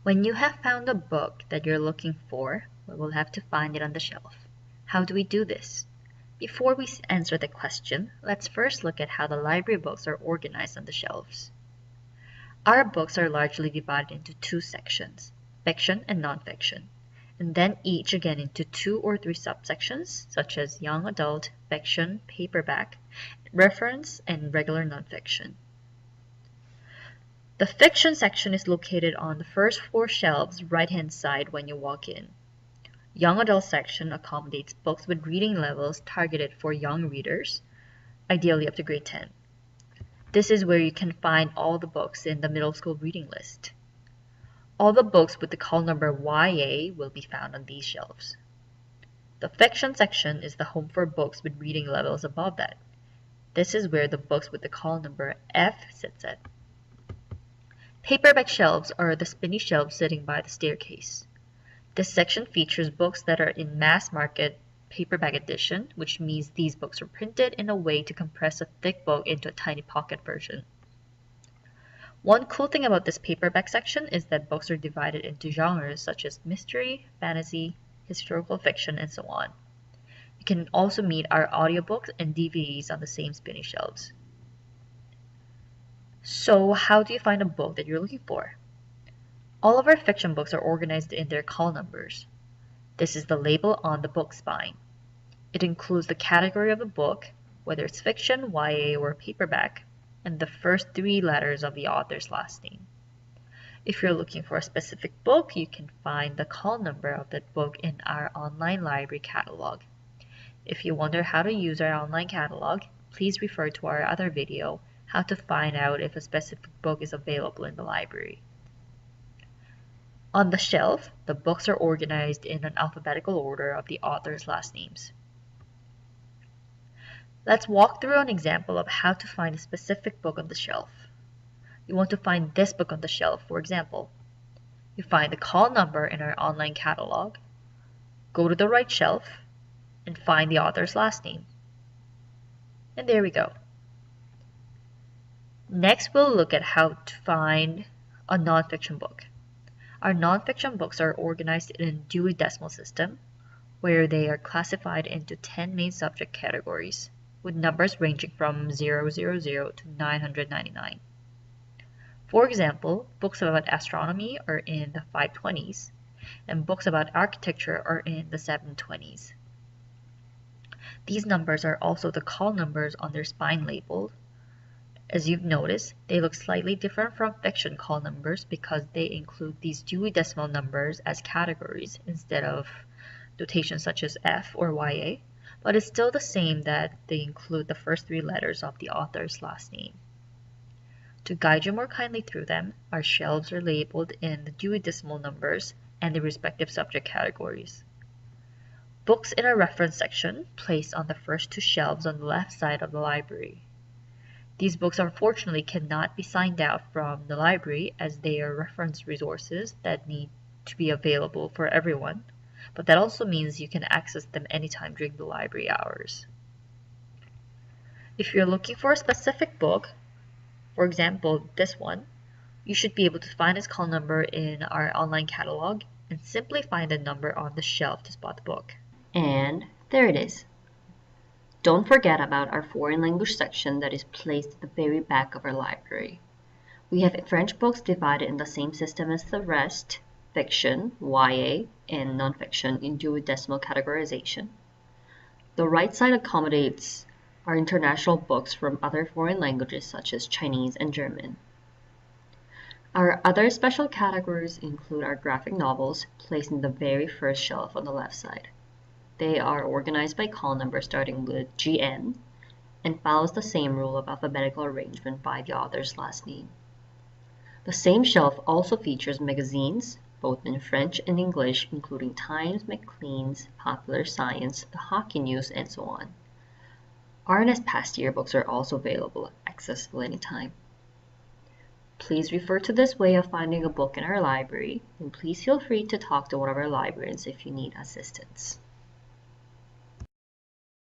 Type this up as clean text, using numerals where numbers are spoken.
When you have found a book that you're looking for, we will have to find it on the shelf. How do we do this? Before we answer the question, let's first look at how the library books are organized on the shelves. Our books are largely divided into two sections, fiction and nonfiction, and then each again into 2 or 3 subsections, such as young adult, fiction, paperback, reference, and regular nonfiction. The fiction section is located on the first 4 shelves right-hand side when you walk in. Young adult section accommodates books with reading levels targeted for young readers, ideally up to grade 10. This is where you can find all the books in the middle school reading list. All the books with the call number YA will be found on these shelves. The fiction section is the home for books with reading levels above that. This is where the books with the call number F sits at. Paperback shelves are the spinny shelves sitting by the staircase. This section features books that are in mass market paperback edition, which means these books are printed in a way to compress a thick book into a tiny pocket version. One cool thing about this paperback section is that books are divided into genres such as mystery, fantasy, historical fiction, and so on. You can also meet our audiobooks and DVDs on the same spinny shelves. So how do you find a book that you're looking for? All of our fiction books are organized in their call numbers. This is the label on the book spine. It includes the category of the book, whether it's fiction, YA, or paperback, and the first 3 letters of the author's last name. If you're looking for a specific book, you can find the call number of that book in our online library catalog. If you wonder how to use our online catalog, please refer to our other video, how to find out if a specific book is available in the library. On the shelf, the books are organized in an alphabetical order of the author's last names. Let's walk through an example of how to find a specific book on the shelf. You want to find this book on the shelf, for example. You find the call number in our online catalog, go to the right shelf, and find the author's last name. And there we go. Next, we'll look at how to find a nonfiction book. Our nonfiction books are organized in a Dewey Decimal System, where they are classified into 10 main subject categories, with numbers ranging from 000 to 999. For example, books about astronomy are in the 520s, and books about architecture are in the 720s. These numbers are also the call numbers on their spine label. As you've noticed, they look slightly different from fiction call numbers because they include these Dewey Decimal numbers as categories instead of notations such as F or YA, but it's still the same that they include the first 3 letters of the author's last name. To guide you more kindly through them, our shelves are labeled in the Dewey Decimal numbers and the respective subject categories. Books in our reference section placed on the first 2 shelves on the left side of the library. These books unfortunately cannot be signed out from the library as they are reference resources that need to be available for everyone, but that also means you can access them anytime during the library hours. If you're looking for a specific book, for example this one, you should be able to find its call number in our online catalog and simply find the number on the shelf to spot the book. And there it is. Don't forget about our foreign language section that is placed at the very back of our library. We have French books divided in the same system as the rest, fiction, YA, and nonfiction in Dewey Decimal categorization. The right side accommodates our international books from other foreign languages such as Chinese and German. Our other special categories include our graphic novels placed in the very first shelf on the left side. They are organized by call number starting with GN and follows the same rule of alphabetical arrangement by the author's last name. The same shelf also features magazines, both in French and English, including Times, Maclean's, Popular Science, The Hockey News, and so on. RNS past yearbooks are also available, accessible anytime. Please refer to this way of finding a book in our library, and please feel free to talk to one of our librarians if you need assistance.